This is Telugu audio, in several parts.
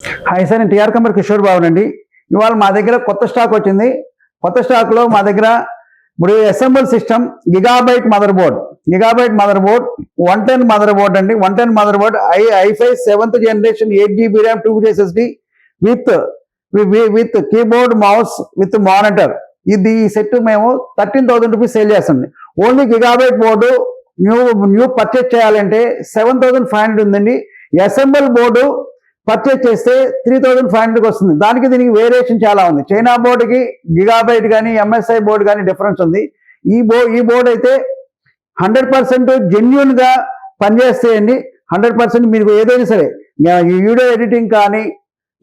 హాయ్ సార్, నేను టీఆర్ కంపెనీ కిషోర్ బాబునండి. ఇవాళ మా దగ్గర కొత్త స్టాక్ వచ్చింది. కొత్త స్టాక్లో మా దగ్గర ఇప్పుడు assemble system Gigabyte mother board 110 mother board అండి. 110 mother board i5 7th generation 8 GB RAM 2 SSD with keyboard mouse with monitor. ఈ సెట్ మేము 13,000 రూపీస్ సేల్ చేస్తుంది. Only Gigabyte board new purchase చేయాలంటే 7,500 ఉందండి. అసెంబుల్ బోర్డు పర్చేజ్ చేస్తే 3,500కి వస్తుంది. దీనికి వేరియేషన్ చాలా ఉంది. చైనా బోర్డుకి గిగాబైట్ కానీ ఎంఎస్ఐ బోర్డు కానీ డిఫరెన్స్ ఉంది. ఈ బోర్డు అయితే 100% జెన్యున్గా పనిచేస్తాయండి. 100% మీరు ఏదైనా సరే వీడియో ఎడిటింగ్ కానీ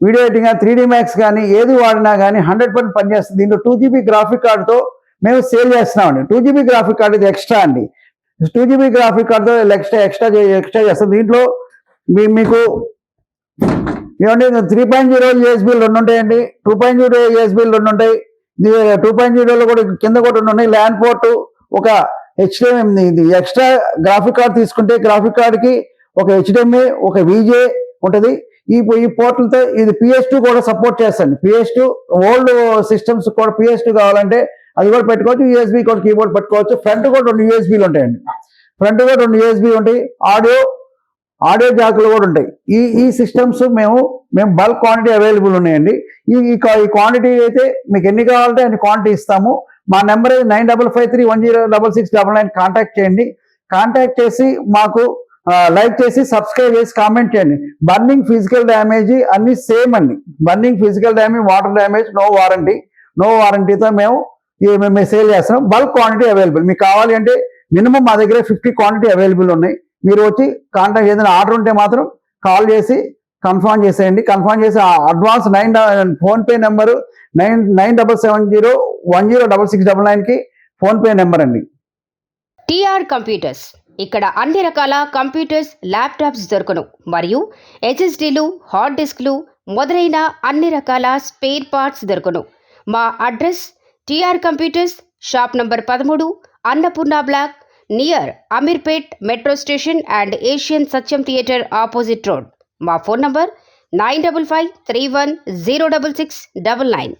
3D Max కానీ ఏది వాడినా కానీ 100% పనిచేస్తుంది. దీంట్లో 2GB గ్రాఫిక్ కార్డుతో మేము సేల్ చేస్తున్నామండి. 2GB గ్రాఫిక్ కార్డు ఇది ఎక్స్ట్రా అండి. 2GB గ్రాఫిక్ కార్డుతో ఎక్స్ట్రా చేస్తాం. దీంట్లో మీకు ఏమంటే 3.0 యూఎస్బీలు 2 ఉంటాయండి. 2.0 యూఎస్బీలు 2 ఉంటాయి. 2.0లో కూడా కింద కూడా 2 ఉన్నాయి. ల్యాన్ పోర్టు, ఒక HDMI. ఇది ఎక్స్ట్రా గ్రాఫిక్ కార్డ్ తీసుకుంటే గ్రాఫిక్ కార్డుకి ఒక HDMI, ఒక VGA ఉంటుంది. ఈ పోర్టులతో ఇది PS2 కూడా సపోర్ట్ చేస్తుంది. PS2 ఓల్డ్ సిస్టమ్స్ కూడా PS2 కావాలంటే అది కూడా పెట్టుకోవచ్చు. USB కూడా కీబోర్డ్ పెట్టుకోవచ్చు. ఫ్రంట్ కూడా 2 USBలు ఉంటాయండి. ఫ్రంట్ కూడా 2 USB ఉంటాయి. ఆడియో జాకులు కూడా ఉంటాయి. ఈ సిస్టమ్స్ మేము బల్క్ క్వాంటిటీ అవైలబుల్ ఉన్నాయండి. ఈ క్వాంటిటీ అయితే మీకు ఎన్ని కావాలంటే అన్ని క్వాంటిటీ ఇస్తాము. మా నెంబర్ 9553106699 కాంటాక్ట్ చేయండి. కాంటాక్ట్ చేసి మాకు లైక్ చేసి సబ్స్క్రైబ్ చేసి కామెంట్ చేయండి. బర్నింగ్ ఫిజికల్ డ్యామేజ్ అన్ని సేమ్ అండి. Burning physical damage, water damage no వారంటీతో మేము సేల్ చేస్తాం. Bulk quantity available. మీకు కావాలి అంటే మినిమం మా దగ్గర 50 క్వాంటిటీ అవైలబుల్ ఉన్నాయి. మీరు వచ్చి కాంటాక్ట్ ఏదైనా ఆర్డర్ ఉంటే మాత్రం కాల్ చేసి కన్ఫర్మ్ చేసేయండి. కన్ఫర్మ్ చేసి అడ్వాన్స్ ఫోన్పే నెంబరు 9770106699కి ఫోన్పే నెంబర్ అండి. టీఆర్ కంప్యూటర్స్ ఇక్కడ అన్ని రకాల కంప్యూటర్స్, ల్యాప్టాప్స్ దొరుకును. మరియు HSDలు, హార్డ్ డిస్క్లు మొదలైన అన్ని రకాల స్పేర్ పార్ట్స్ దొరుకును. మా address TR computers, shop number 13, Annapurna block, near Ameerpet metro station and Asian Sathyam theatre opposite road. మా ఫోన్ నంబర్ 9553106699.